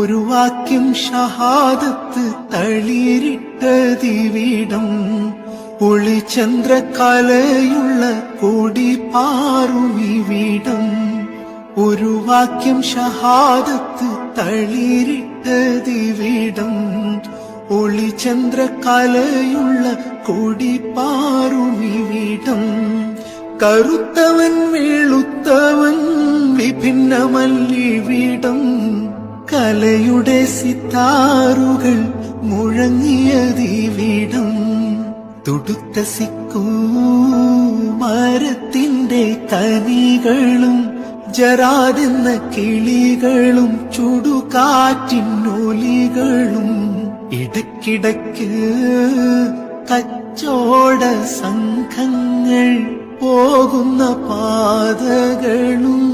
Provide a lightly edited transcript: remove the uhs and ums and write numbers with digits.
ഒരു വാക്യം ഷഹാദത്ത് തളിരിട്ടതിവിടം ഒളിചന്ദ്രകലയുള്ള കൊടി പാറുമിവിടം ഒരു വാക്യം ഷഹാദത്ത് തളിരിട്ടതിവിടം ഒളിചന്ദ്രകലയുള്ള കൊടി പാറുമിവിടം കറുത്തവൻ വെളുത്തവൻ വിഭിന്നമല്ലിവിടം കലയുടെ സിത്താറുകൾ മുഴങ്ങിയതിവിടം തുടുത്ത സിക്കൂ മരത്തിന്റെ കനികളും ജറാദെന്ന കിളികളും ചുടുകാറ്റിനൊലികളും ഇടയ്ക്കിടയ്ക്ക് കച്ചോട സംഘങ്ങൾ പോകുന്ന പാതകളും